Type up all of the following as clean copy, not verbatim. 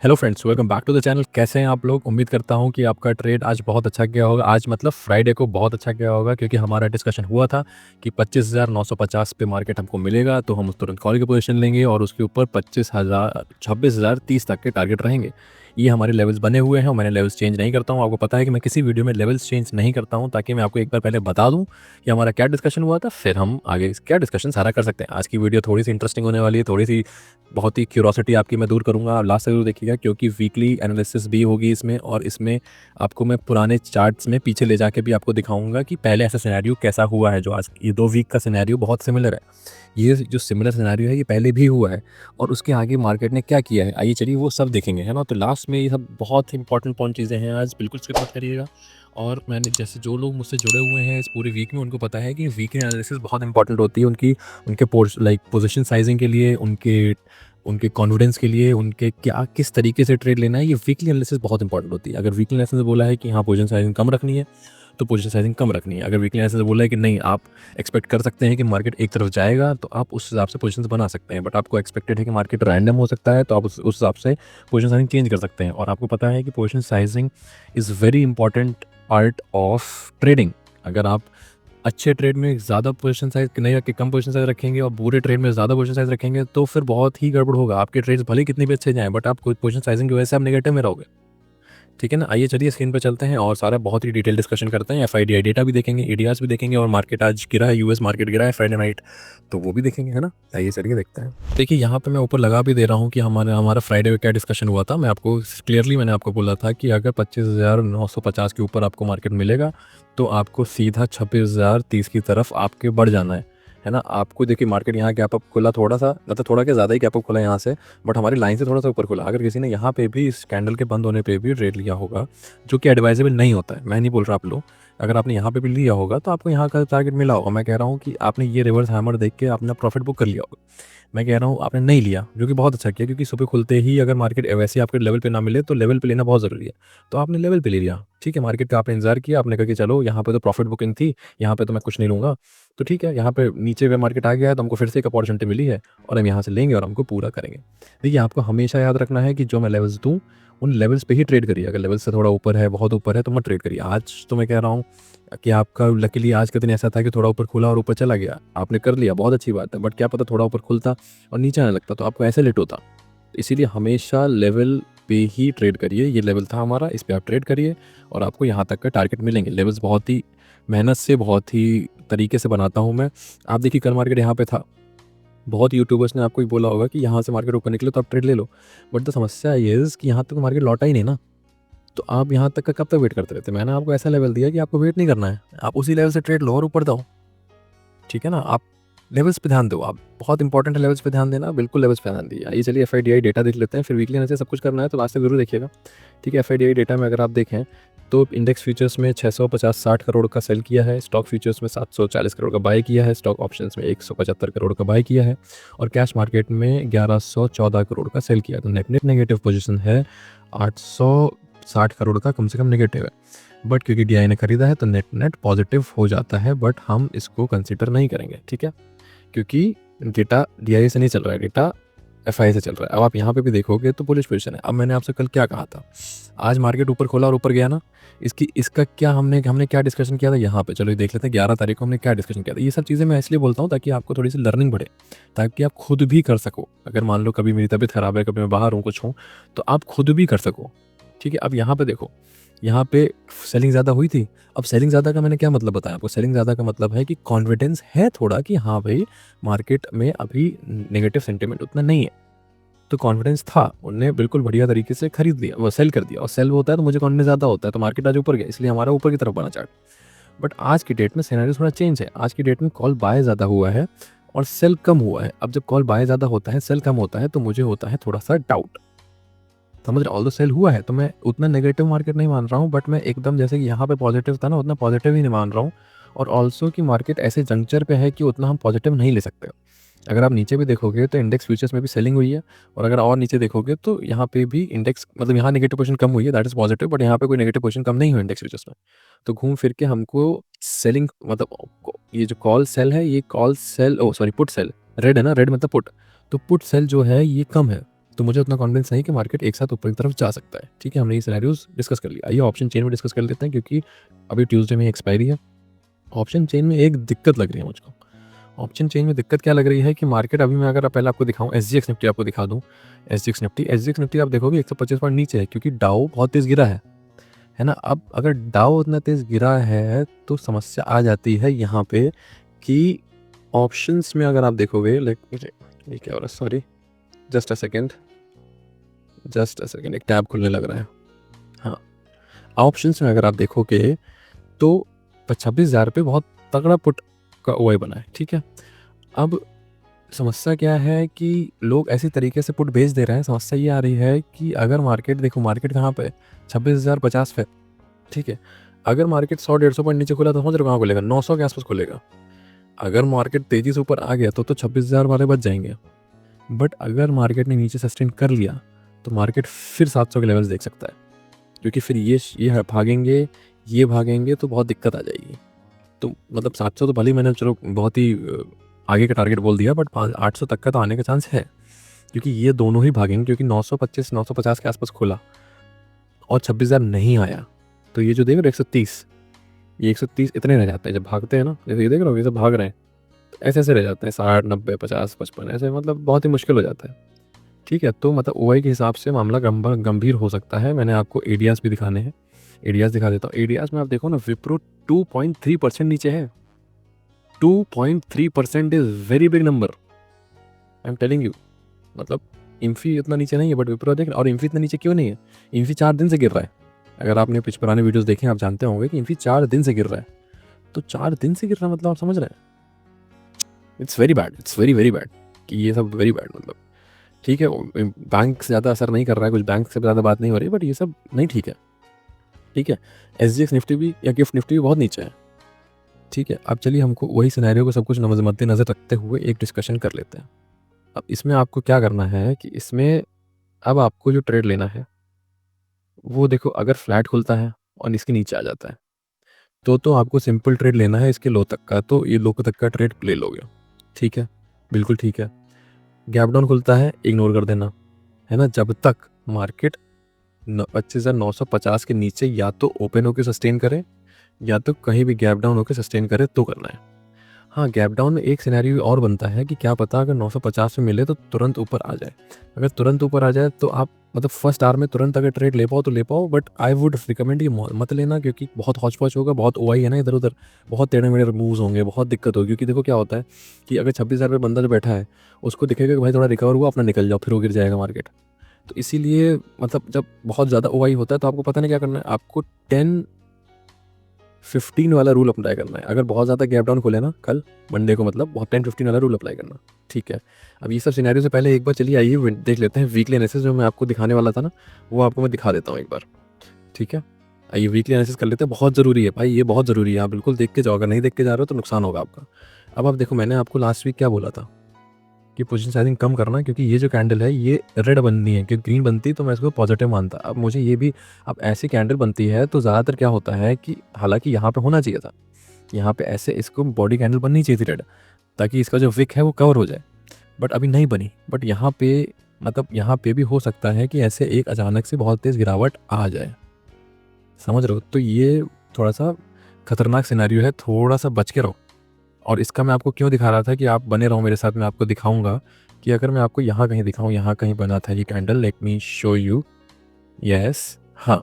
Hello friends, welcome back to the channel. कैसे हैं आप लोग? उम्मीद करता हूं कि आपका ट्रेड आज बहुत अच्छा गया होगा। आज मतलब फ्राइडे को बहुत अच्छा गया होगा, क्योंकि हमारा डिस्कशन हुआ था कि 25,950 पे मार्केट हमको मिलेगा तो हम उस तुरंत कॉल की पोजीशन लेंगे और उसके ऊपर 26,030 तक के टारगेट रहेंगे। ये हमारे लेवल्स बने हुए हैं और मैंने लेवल्स चेंज नहीं करता हूँ। आपको पता है कि मैं किसी वीडियो में लेवल्स चेंज नहीं करता हूँ, ताकि मैं आपको एक बार पहले बता दूँ कि हमारा क्या डिस्कशन हुआ था, फिर हम आगे क्या डिस्कशन सारा कर सकते हैं। आज की वीडियो थोड़ी सी इंटरेस्टिंग होने वाली है, थोड़ी सी बहुत ही क्यूरोसिटी आपकी मैं दूर करूँगा। आप लास्ट तक ज़रूर देखिएगा, क्योंकि वीकली एनालिसिस भी होगी इसमें, और इसमें आपको मैं पुराने चार्ट्स में पीछे ले जाके भी आपको दिखाऊँगा कि पहले ऐसा सिनेरियो कैसा हुआ है। जो आज ये 2 वीक का सिनेरियो बहुत सिमिलर है। ये जो सिमिलर सिनेरियो है ये पहले भी हुआ है, और उसके आगे मार्केट ने क्या किया है, आइए चलिए वो सब देखेंगे, है ना? तो लास्ट में ये सब बहुत ही इंपॉर्टेंट चीज़ें हैं आज, बिल्कुल स्किप मत करिएगा। और मैंने जैसे जो लोग मुझसे जुड़े हुए हैं इस पूरे वीक में, उनको पता है कि वीकली एनालिसिस बहुत इंपॉर्टेंट होती है उनकी, उनके पोजीशन साइजिंग के लिए, उनके उनके कॉन्फिडेंस के लिए, उनके क्या किस तरीके से ट्रेड लेना है। ये वीकली एनालिसिस बहुत इंपॉर्टेंट होती है। अगर वीकली एनालिसिस ने बोला है कि हाँ पोजीशन साइजिंग कम रखनी है, तो पोजीशन साइजिंग कम रखनी है। अगर वीकली एनालिसिस ने बोला है कि नहीं, आप एक्सपेक्ट कर सकते हैं कि मार्केट एक तरफ जाएगा, तो आप उस हिसाब से पोजीशंस बना सकते हैं। बट आपको एक्सपेक्टेड है कि मार्केट रैंडम हो सकता है, तो आप उस हिसाब से पोजीशन साइजिंग चेंज कर सकते हैं। और आपको पता है कि position sizing is very important part of trading. अगर आप अच्छे ट्रेड में ज़्यादा पोजीशन साइज़ नहीं रख के कम पोजीशन साइज़ रखेंगे, और बुरे ट्रेड में ज़्यादा पोजीशन साइज़ रखेंगे, तो फिर बहुत ही गड़बड़ होगा। आपके ट्रेड्स भले ही कितने भी अच्छे जाएँ, बट आप कोई पोजीशन साइज़िंग की वजह से आप नेगेटिव में रहोगे। ठीक है ना? आइए चलिए स्क्रीन पे चलते हैं और सारा बहुत ही डिटेल डिस्कशन करते हैं। एफआईडीआई डेटा भी देखेंगे, एडीआर्स भी देखेंगे, और मार्केट आज गिरा है, यूएस मार्केट गिरा है फ्राइडे नाइट, तो वो भी देखेंगे, है ना? आइए चलिए देखते हैं। देखिए यहाँ पे मैं ऊपर लगा भी दे रहा हूँ कि हमारा हमारा फ्राइडे में क्या डिस्कशन हुआ था। मैं आपको क्लियरली मैंने आपको बोला था कि अगर 25,950 के ऊपर आपको मार्केट मिलेगा, तो आपको सीधा 26,030 की तरफ आपके बढ़ जाना है ना? आपको देखिए मार्केट यहाँ गैप अप खुला थोड़ा-सा, मतलब थोड़ा क्या ज़्यादा ही गैप अप खुला यहाँ से, बट हमारी लाइन से थोड़ा-सा ऊपर खुला। अगर किसी ने यहाँ पे भी इस कैंडल के बंद होने पे भी ट्रेड लिया होगा, जो कि एडवाइजेबल नहीं होता है, मैं नहीं बोल रहा आप लो, अगर आपने यहाँ पे भी लिया होगा तो आपको यहाँ का टारगेट मिला होगा। मैं कह रहा हूँ कि आपने ये रिवर्स हैमर देख के आपने प्रॉफिट बुक कर लिया होगा। मैं कह रहा हूँ आपने नहीं लिया, जो कि बहुत अच्छा किया, क्योंकि सुबह खुलते ही अगर मार्केट वैसे ही आपके लेवल पे ना मिले, तो लेवल पे लेना बहुत ज़रूरी है। तो आपने लेवल पे ले लिया, ठीक है? मार्केट का आपने इंतज़ार किया, आपने कहा कि चलो यहाँ पे तो प्रॉफिट बुकिंग थी, यहाँ पे तो मैं कुछ नहीं लूँगा, तो ठीक है, यहाँ पे नीचे में मार्केट आ गया है, तो हमको फिर से एक अपॉर्चुनिटी मिली है, और हम यहाँ से लेंगे और हमको पूरा करेंगे। देखिए आपको हमेशा याद रखना है कि जो मैं लेवल्स दूँ, उन लेवल्स पे ही ट्रेड करिए। अगर लेवल से थोड़ा ऊपर है, बहुत ऊपर है, तो मत ट्रेड करिए। आज तो मैं कह रहा हूँ कि आपका लकीली आज का दिन ऐसा था कि थोड़ा ऊपर खुला और ऊपर चला गया। आपने कर लिया, बहुत अच्छी बात है, बट क्या पता थोड़ा ऊपर खुलता और नीचे आने लगता, तो आपको ऐसे लेट होता। इसीलिए हमेशा लेवल पे ही ट्रेड करिए। ये लेवल था हमारा, इस पे आप ट्रेड करिए और आपको यहाँ तक का टारगेट मिलेंगे। लेवल्स बहुत ही मेहनत से, बहुत ही तरीके से बनाता हूँ मैं। आप देखिए कल मार्केट यहाँ पे था, बहुत यूट्यूबर्स ने आपको भी बोला होगा कि यहाँ से मार्केट ऊपर निकले तो आप ट्रेड ले लो, बट द समस्या ये इज़ कि यहाँ तक मार्केट लौटा ही नहीं ना, तो आप यहाँ तक का कब तक वेट करते रहते? मैंने आपको ऐसा लेवल दिया कि आपको वेट नहीं करना है, आप उसी लेवल से ट्रेड लो और ऊपर जाओ, ठीक है ना? आप लेवल्स पे ध्यान दो, आप बहुत इंपॉर्टेंट है लेवल्स पे ध्यान देना, बिल्कुल लेवल्स पे ध्यान दीजिए। आइए चलिए एफआईडीआई डेटा देख लेते हैं, फिर वीकली एनालिसिस सब कुछ करना है तो लास्ट तक ज़रूर देखिएगा, ठीक है? एफआईडीआई डेटा में अगर आप देखें तो इंडेक्स फ्यूचर्स में 650-60 करोड़ का सेल किया है, स्टॉक फ्यूचर्स में 740 करोड़ का बाय किया है, स्टॉक ऑप्शंस में 175 करोड़ का बाय किया है, और कैश मार्केट में 1114 करोड़ का सेल किया है। तो नेट नेगेटिव पोजीशन है, 860 करोड़ का कम से कम नेगेटिव है। बट क्योंकि डीआई ने खरीदा है तो नेट नेट पॉजिटिव हो जाता है, बट हम इसको कंसिडर नहीं करेंगे, ठीक है? क्योंकि डेटा डीआई से नहीं चल रहा है, डेटा एफआई से चल रहा है। अब आप यहाँ पे भी देखोगे तो बुलिश पोजीशन है। अब मैंने आपसे कल क्या कहा था, आज मार्केट ऊपर खोला और ऊपर गया ना, इसका क्या हमने क्या डिस्कशन किया था यहाँ पे, चलो ये देख लेते हैं 11 तारीख को हमने क्या डिस्कशन किया था। ये सब चीज़ें मैं इसलिए बोलता हूँ ताकि आपको थोड़ी सी लर्निंग बढ़े, ताकि आप खुद भी कर सको। अगर मान लो कभी मेरी तबीयत खराब है, कभी मैं बाहर हूँ, कुछ हूँ, तो आप खुद भी कर सको, ठीक है? अब यहाँ पे देखो, यहाँ पे सेलिंग ज़्यादा हुई थी। अब सेलिंग ज़्यादा का मैंने क्या मतलब बताया आपको? सेलिंग ज़्यादा का मतलब है कि कॉन्फिडेंस है थोड़ा कि हाँ भाई, मार्केट में अभी नेगेटिव सेंटिमेंट उतना नहीं है। तो कॉन्फिडेंस था, उन्होंने बिल्कुल बढ़िया तरीके से खरीद लिया, वो सेल कर दिया, और सेल होता है तो मुझे कॉन्फिडेंस ज़्यादा होता है, तो मार्केट आज ऊपर गया, इसलिए हमारा ऊपर की तरफ बना चार्ट। बट आज की डेट में सिनेरियो थोड़ा चेंज है। आज की डेट में कॉल बाय ज़्यादा हुआ है और सेल कम हुआ है। अब जब कॉल बाय ज़्यादा होता है, सेल कम होता है, तो मुझे होता है थोड़ा-सा डाउट। समझ रहे? ऑल्दो सेल हुआ है, तो मैं उतना नेगेटिव मार्केट नहीं मान रहा हूँ, बट मैं एकदम जैसे कि यहाँ पे पॉजिटिव था ना, उतना पॉजिटिव ही नहीं मान रहा हूँ। और ऑल्सो कि मार्केट ऐसे जंक्चर पे है कि उतना हम पॉजिटिव नहीं ले सकते। अगर आप नीचे भी देखोगे तो इंडेक्स फ्यूचर्स में भी सेलिंग हुई है, और अगर और नीचे देखोगे तो यहाँ पे भी इंडेक्स, मतलब यहाँ नेगेटिव पोजीशन कम हुई है, दैट इज़ पॉजिटिव, बट यहाँ पे कोई नेगेटिव पोजीशन कम नहीं हुई इंडेक्स फ्यूचर्स में। तो घूम फिर के हमको सेलिंग, मतलब ये जो कॉल सेल है, ये call sell, oh sorry, put sell, red है ना, रेड मतलब पुट, तो पुट सेल जो है ये कम है। तो मुझे उतना कॉन्फिडेंस नहीं कि मार्केट एक साथ ऊपर की तरफ जा सकता है। ठीक है, हमने ये सिनेरियोज डिस्कस कर लिया। आइए ऑप्शन चेन में डिस्कस कर लेते हैं, क्योंकि अभी ट्यूसडे में एक्सपायरी है। ऑप्शन चेन में एक दिक्कत लग रही है मुझको। ऑप्शन चेन में दिक्कत क्या लग रही है कि मार्केट अभी मैं अगर पहले आपको दिखाऊं, एसजीएक्स निफ्टी आपको दिखा दूं। एसजीएक्स निफ्टी आप देखोगे 125 पॉइंट नीचे है, क्योंकि डाउ बहुत तेज गिरा है ना। अब अगर डाउ उतना तेज गिरा है तो समस्या आ जाती है यहाँ पे कि ऑप्शंस में अगर आप देखोगे, लाइक ये क्या हो रहा है, सॉरी, जस्ट अ सेकेंड, एक टैब खुलने लग रहा है। हाँ, ऑप्शंस में अगर आप देखोगे तो 26,000 पे बहुत तगड़ा पुट का ओआई बना है। ठीक है, अब समस्या क्या है कि लोग ऐसी तरीके से पुट बेच दे रहे हैं। समस्या ये आ रही है कि अगर मार्केट देखो, मार्केट कहाँ पे 26,050 पे। ठीक है, अगर मार्केट 100-150 पॉइंट नीचे खुला तो समझ रहे हो कहाँ खुलेगा, 900 के आसपास खुलेगा। अगर मार्केट तेजी से ऊपर आ गया तो 26,000 वाले बच जाएंगे। बट अगर मार्केट ने नीचे सस्टेन कर लिया तो मार्केट फिर 700 के लेवल्स देख सकता है, क्योंकि फिर ये भागेंगे, ये भागेंगे तो बहुत दिक्कत आ जाएगी। तो मतलब 700 तो भले ही मैंने चलो बहुत ही आगे का टारगेट बोल दिया, बट 800 तक का तो आने का चांस है, क्योंकि ये दोनों ही भागेंगे। क्योंकि 925-950 के आसपास खुला और 26,000 नहीं आया, तो ये जो देख रहे हो 130, ये 130 इतने रह जाते हैं जब भागते हैं ना। जैसे ये देख रहे हो, ये सब भाग रहे हैं, तो ऐसे ऐसे रह जाते हैं 60, 90, 50, 55 ऐसे, मतलब बहुत ही मुश्किल हो जाता है। ठीक है, तो मतलब ओआई के हिसाब से मामला गंभीर हो सकता है। मैंने आपको एडियास भी दिखाने हैं, एडियास दिखा देता हूँ। एडियास में आप देखो ना, विप्रो 2.3% नीचे है। 2.3% is very big number, I am telling you. मतलब इंफी इतना नीचे नहीं है, बट विप्रो देख, और इंफी इतना नीचे क्यों नहीं है? इंफी 4 दिन से गिर रहा है। अगर आपने पुराने वीडियोस देखे आप जानते होंगे कि इंफी 4 दिन से गिर रहा है। तो 4 दिन से गिर रहा है, मतलब आप समझ रहे हैं, it's very bad, it's very very bad, कि ये सब वेरी बैड। मतलब ठीक है, बैंक से ज़्यादा असर नहीं कर रहा है, कुछ बैंक से ज़्यादा बात नहीं हो रही, बट ये सब नहीं ठीक है। ठीक है, एसजीएक्स निफ्टी भी या गिफ्ट निफ्टी भी बहुत नीचे है। ठीक है, अब चलिए हमको वही सिनेरियो को सब कुछ मद्देनजर रखते हुए एक डिस्कशन कर लेते हैं। अब इसमें आपको क्या करना है कि इसमें अब आपको जो ट्रेड लेना है वो देखो, अगर फ्लैट खुलता है और इसके नीचे आ जाता है तो आपको सिंपल ट्रेड लेना है इसके लो तक का, तो ये लो तक का ट्रेड ले लोगे। ठीक है, बिल्कुल ठीक है। गैप डाउन खुलता है, इग्नोर कर देना, है ना। जब तक मार्केट 25,950 के नीचे या तो ओपन होकर सस्टेन करे या तो कहीं भी गैप डाउन होकर सस्टेन करे तो करना है। हाँ, गैप डाउन में एक सिनेरियो और बनता है कि क्या पता अगर 950 में मिले तो तुरंत ऊपर आ जाए। अगर तुरंत ऊपर आ जाए तो आप मतलब फर्स्ट आवर में तुरंत अगर ट्रेड ले पाओ तो ले पाओ, बट आई वुड रिकमेंड ये मत लेना, क्योंकि बहुत हौच पौच होगा, बहुत ओआई है ना इधर उधर, बहुत टेढ़े मेढ़े मूव्स होंगे, बहुत दिक्कत होगी। क्योंकि देखो क्या होता है कि अगर 26,000 पे बंदा जो बैठा है उसको दिखेगा कि भाई थोड़ा रिकवर हुआ, अपना निकल जाओ, फिर वो गिर जाएगा मार्केट। तो इसीलिए मतलब जब बहुत ज़्यादा ओआई होता है तो आपको पता नहीं क्या करना है, आपको 10-15 वाला रूल अप्लाई करना है। अगर बहुत ज़्यादा गैप डाउन खुले ना कल मंडे को, मतलब बहुत 10-15 वाला रूल अप्लाई करना। ठीक है, अब ये सब सिनेरियो से पहले एक बार चलिए आइए देख लेते हैं वीकली एनालिसिस, जो मैं आपको दिखाने वाला था ना वो आपको मैं दिखा देता हूँ एक बार। ठीक है, आइए वीकली एनालिसिस कर लेते हैं, बहुत ज़रूरी है भाई, ये बहुत ज़रूरी है, आप बिल्कुल देख के जाओ। अगर नहीं देख के जा रहे हो तो नुकसान होगा आपका। अब आप देखो, मैंने आपको लास्ट वीक क्या बोला था कि पोजीशन साइजिंग कम करना, क्योंकि ये जो कैंडल है ये रेड बननी है, क्योंकि ग्रीन बनती तो मैं इसको पॉजिटिव मानता। अब मुझे ये भी, अब ऐसी कैंडल बनती है तो ज़्यादातर क्या होता है कि हालांकि यहाँ पे होना चाहिए था, यहाँ पे ऐसे इसको बॉडी कैंडल बननी चाहिए थी रेड, ताकि इसका जो विक है वो कवर हो जाए, बट अभी नहीं बनी। बट यहाँ पे मतलब यहाँ पे भी हो सकता है कि ऐसे एक अचानक से बहुत तेज़ गिरावट आ जाए, समझ रहे हो। तो ये थोड़ा सा खतरनाक सिनेरियो है, थोड़ा सा बच के रहो। और इसका मैं आपको क्यों दिखा रहा था कि आप बने रहो मेरे साथ, मैं आपको दिखाऊंगा कि अगर मैं आपको यहाँ कहीं दिखाऊं, यहाँ कहीं बना था ये candle, let me show you. Yes, हाँ,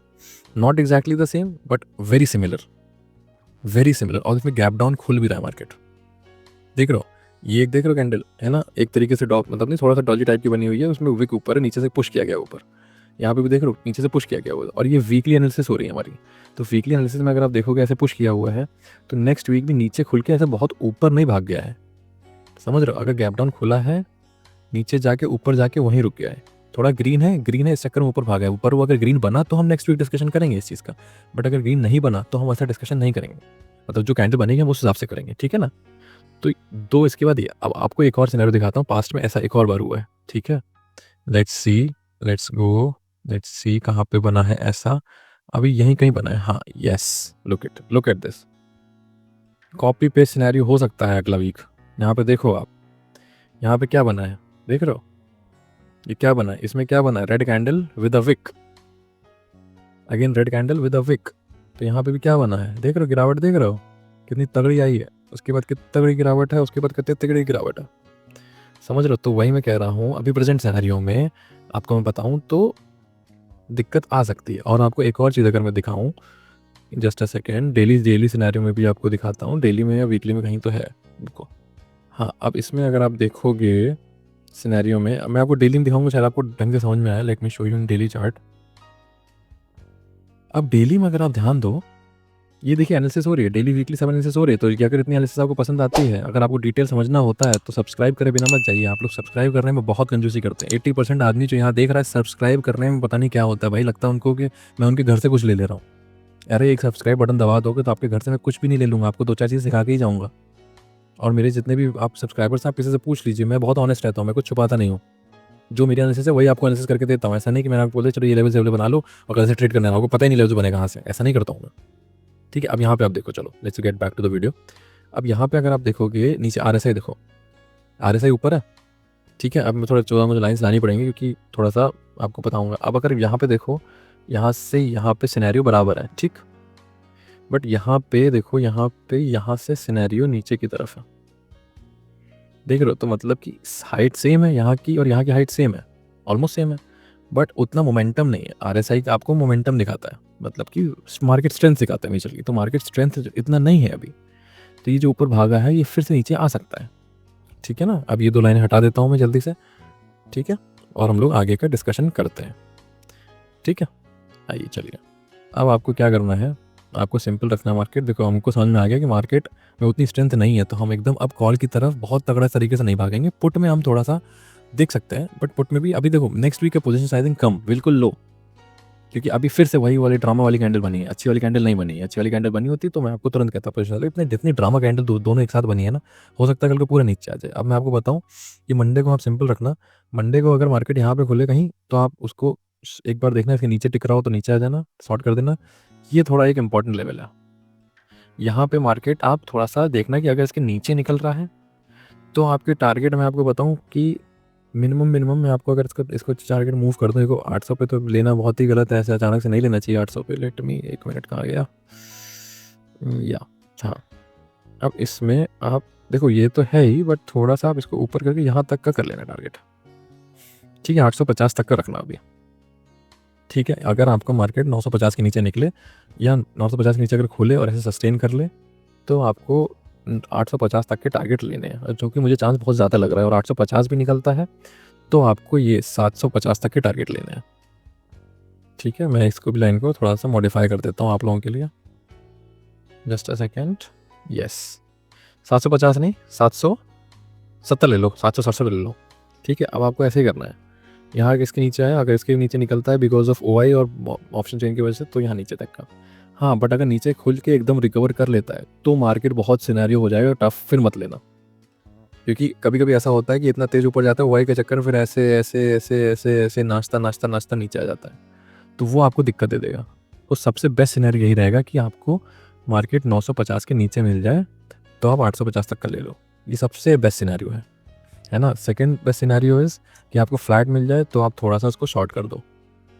not exactly the same but very similar, very similar. और इसमें गैप डाउन खुल भी रहा है मार्केट, देख रहे हो। ये एक देख रहे हो कैंडल है ना, एक तरीके से डॉप मतलब नहीं, थोड़ा सा डॉजी टाइप की बनी हुई है, उसमें विक ऊपर है, नीचे से पुश किया गया ऊपर। यहाँ पे भी देख रहे हो नीचे से पुश किया गया हुआ है, और ये वीकली एनालिसिस हो रही है हमारी। तो वीकली एनालिसिस में अगर आप देखोगे ऐसे पुश किया हुआ है, तो नेक्स्ट वीक भी नीचे खुल के ऐसे बहुत ऊपर नहीं भाग गया है, समझ रहे हो। अगर गैप डाउन खुला है, नीचे जाके ऊपर जाके वहीं रुक गया है, थोड़ा ग्रीन है, ग्रीन है इस चक्कर में ऊपर भागा है। ऊपर वो अगर ग्रीन बना तो हम नेक्स्ट वीक डिस्कशन करेंगे इस चीज़ का, बट अगर ग्रीन नहीं बना तो हम ऐसा डिस्कशन नहीं करेंगे, मतलब जो कैंडल बनेगी हम उस हिसाब से करेंगे, ठीक है ना। तो दो इसके बाद ये, अब आपको एक और सिनेरियो दिखाता हूँ, पास्ट में ऐसा एक और बार हुआ है। ठीक है, let's see, let's go, let's see कहाँ पे बना है ऐसा, अभी यहीं कहीं बना है। हाँ, yes, look at this, copy paste scenario हो सकता है अगला वीक। यहाँ पे देखो आप, यहाँ पे क्या बना है, देख रहे हो, ये क्या बना है, इसमें क्या बना है, red candle with a week, again red candle with a week. तो यहाँ पे भी क्या बना है, देख रहे हो गिरावट, देख रहे हो कितनी तगड़ी आई है, उसके बाद कितनी तगड़ी गिरावट है, उसके बाद कितनी तगड़ी गिरावट है, समझ रहे हो। तो वही मैं कह रहा हूँ, अभी प्रेजेंट सिनेरियो में आपको मैं बताऊँ तो दिक्कत आ सकती है। और आपको एक और चीज़ अगर मैं दिखाऊँ, just a second, daily scenario में भी आपको दिखाता हूँ, डेली में या वीकली में कहीं तो है उनको। हाँ, अब इसमें अगर आप देखोगे सिनेरियो में, मैं आपको डेली में दिखाऊंगा, शायद आपको ढंग से समझ में आया। Late me show you in daily chart. अब डेली में अगर आप ध्यान दो, ये देखिए एनालिसिस हो रही है, डेली वीकली सब एनालिसिस हो रही है। तो अगर इतनी एनालिसिस आपको पसंद आती है, अगर आपको डिटेल समझना होता है तो सब्सक्राइब करे बिना मत जाइए। आप लोग सब्सक्राइब करने में बहुत कंजूसी करते हैं। 80% आदमी जो यहाँ देख रहा है सब्सक्राइब करने में पता नहीं क्या होता है भाई, लगता है उनको कि मैं उनके घर से कुछ ले रहा हूँ। अरे एक सब्सक्राइब बटन दबा दोगे तो आपके घर से मैं कुछ भी नहीं ले लूँगा, आपको 2-4 चीज़ सिखा के ही जाऊँगा। और मेरे जितने भी आप सब्सक्राइबर्स हैं, आप किसी से पूछ लीजिए, मैं बहुत ऑनेस्ट रहता हूँ, मैं कुछ छुपाता नहीं हूँ। जो मेरी एनालिसिस है वही आपको एनालिसिस करके देता हूँ। ऐसा नहीं कि मैंने आपको बोला चलो ये लेवल से लेवल बना लो और कल से ट्रेड करना है, आपको पता ही नहीं लेवल बने कहाँ से, ऐसा नहीं करता हूँ मैं। ठीक है, अब यहाँ पे आप देखो, चलो let's get back to the video. अब यहाँ पे अगर आप देखोगे नीचे RSI देखो, RSI ऊपर है, ठीक है। अब मैं थोड़ा 14 मुझे लाइन्स लानी पड़ेंगी क्योंकि थोड़ा सा आपको बताऊँगा। अब अगर यहाँ पे देखो, यहाँ से यहाँ पे सिनेरियो बराबर है, ठीक, बट यहाँ पे देखो, यहाँ से सिनेरियो नीचे की तरफ है, देख रहे हो। तो मतलब कि हाइट सेम है यहाँ की और यहाँ की हाइट सेम है, ऑलमोस्ट सेम है, बट उतना मोमेंटम नहीं है। RSI का आपको मोमेंटम दिखाता है, मतलब कि मार्केट स्ट्रेंथ दिखाता है म्यूचुअल की, तो मार्केट स्ट्रेंथ इतना नहीं है अभी। तो ये जो ऊपर भागा है ये फिर से नीचे आ सकता है, ठीक है ना। अब ये 2 लाइनें हटा देता हूँ मैं जल्दी से, ठीक है, और हम लोग आगे का डिस्कशन करते हैं, ठीक है। आइए चलिए, अब आपको क्या करना है, आपको सिंपल रखना है मार्केट। देखो हमको समझ में आ गया कि मार्केट में उतनी स्ट्रेंथ नहीं है, तो हम एकदम अब कॉल की तरफ बहुत तगड़ा तरीके से नहीं भागेंगे। पुट में हम थोड़ा सा देख सकते हैं, बट पुट में भी अभी देखो नेक्स्ट वीक का पोजीशन साइजिंग कम, बिल्कुल लो, क्योंकि अभी फिर से वही वाली ड्रामा वाली कैंडल बनी है, अच्छी वाली कैंडल नहीं बनी है। अच्छी वाली कैंडल बनी होती तो मैं आपको तुरंत कहता पोजीशन, इतने जितनी ड्रामा कैंडल दोनों एक साथ बनी है ना, हो सकता है कल को पूरा नीचे आ जाए। अब मैं आपको बताऊं, ये मंडे को आप सिंपल रखना, मंडे को अगर मार्केट यहाँ पे खुले कहीं तो आप उसको एक बार देखना, इसके नीचे टिक रहा हो तो नीचे आ जाना, शॉर्ट कर देना। ये थोड़ा एक इंपॉर्टेंट लेवल है, यहाँ पे मार्केट आप थोड़ा सा देखना कि अगर इसके नीचे निकल रहा है तो आपके टारगेट, मैं आपको बताऊं कि मिनिमम मैं आपको अगर इसको टारगेट मूव कर दूँ, देखो 800 पे तो लेना बहुत ही गलत है, ऐसे अचानक से नहीं लेना चाहिए 800 पे। लेट मी, 1 मिनट कहाँ गया, या हाँ। अब इसमें आप देखो ये तो है ही, बट थोड़ा सा आप इसको ऊपर करके यहाँ तक का कर लेना टारगेट, ठीक है, 850 तक का रखना अभी, ठीक है। अगर आपका मार्केट 950 के नीचे निकले या 950 के नीचे अगर खुले और ऐसे सस्टेन कर ले तो आपको 850 तक के टारगेट लेने हैं, जो कि मुझे चांस बहुत ज़्यादा लग रहा है। और 850 भी निकलता है तो आपको ये 750 तक के टारगेट लेने हैं, ठीक है। मैं इसको भी लाइन को थोड़ा सा मॉडिफाई कर देता हूँ आप लोगों के लिए, जस्ट अ सेकेंड, यस 750 नहीं 770 ले लो, 767 ले लो, ठीक है। अब आपको ऐसे ही करना है, यहाँ इसके नीचे आया, अगर इसके नीचे निकलता है बिकॉज ऑफ OI और ऑप्शन चेन की वजह से तो यहाँ नीचे तक का, हाँ। बट अगर नीचे खुल के एकदम रिकवर कर लेता है तो मार्केट बहुत सिनेरियो हो जाएगा टफ, फिर मत लेना। क्योंकि कभी कभी ऐसा होता है कि इतना तेज ऊपर जाता है OI के चक्कर में, फिर ऐसे ऐसे ऐसे ऐसे ऐसे नाचता नीचे आ जाता है, तो वो आपको दिक्कत दे देगा। तो सबसे बेस्ट सिनेरियो यही रहेगा कि आपको मार्केट 950 के नीचे मिल जाए तो आप 850 तक का ले लो, ये सबसे बेस्ट सिनेरियो है ना। सेकंड बेस्ट सिनेरियो इज़ कि आपको फ्लैट मिल जाए तो आप थोड़ा सा उसको शॉर्ट कर दो,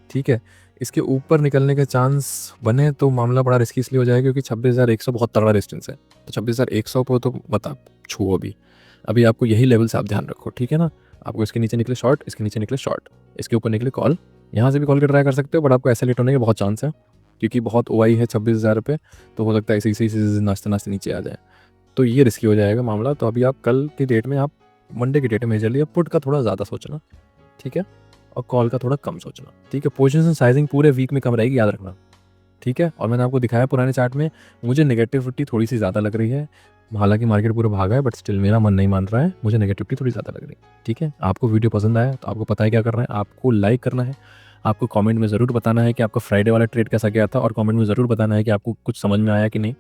ठीक है। इसके ऊपर निकलने के चांस बने तो मामला बड़ा रिस्की इसलिए हो जाएगा क्योंकि 26,100 बहुत तगड़ा रेजिस्टेंस है, तो 26,100 पर तो मत आप छुओ अभी आपको यही लेवल से आप ध्यान रखो, ठीक है ना। आपको इसके नीचे निकले शॉर्ट, इसके नीचे निकले शॉर्ट, इसके ऊपर निकले कॉल, यहाँ से भी कॉल के ट्राई कर सकते हो, बट आपको ऐसे लेट होने के बहुत चांस है क्योंकि बहुत OI है 26,000 पे, तो हो सकता है इसी नाचते नाचते नीचे आ जाए, तो ये रिस्की हो जाएगा मामला। तो अभी आप कल की डेट में, आप मंडे की डेट में मेजरली पुट का थोड़ा ज़्यादा सोचना, ठीक है, और कॉल का थोड़ा कम सोचना, ठीक है। पोजीशन साइजिंग पूरे वीक में कम रहेगी, याद रखना, ठीक है। और मैंने आपको दिखाया पुराने चार्ट में, मुझे नेगेटिविटी थोड़ी सी ज़्यादा लग रही है, हालांकि मार्केट पूरा भागा है, बट स्टिल मेरा मन नहीं मान रहा है, मुझे नेगेटिविटी थोड़ी ज़्यादा लग रही है, ठीक है। आपको वीडियो पसंद आया तो आपको पता है क्या करना है, आपको लाइक करना है, आपको कमेंट में ज़रूर बताना है कि आपका फ्राइडे वाला ट्रेड कैसा गया था, और कमेंट में ज़रूर बताना है कि आपको कुछ समझ में आया कि नहीं।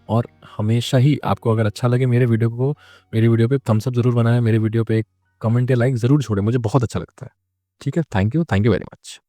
और हमेशा ही आपको अगर अच्छा लगे मेरे वीडियो पे थम्स अप ज़रूर बनाएं, मेरे वीडियो पे एक कमेंट या लाइक ज़रूर छोड़ें, मुझे बहुत अच्छा लगता है, ठीक है। Thank you very much.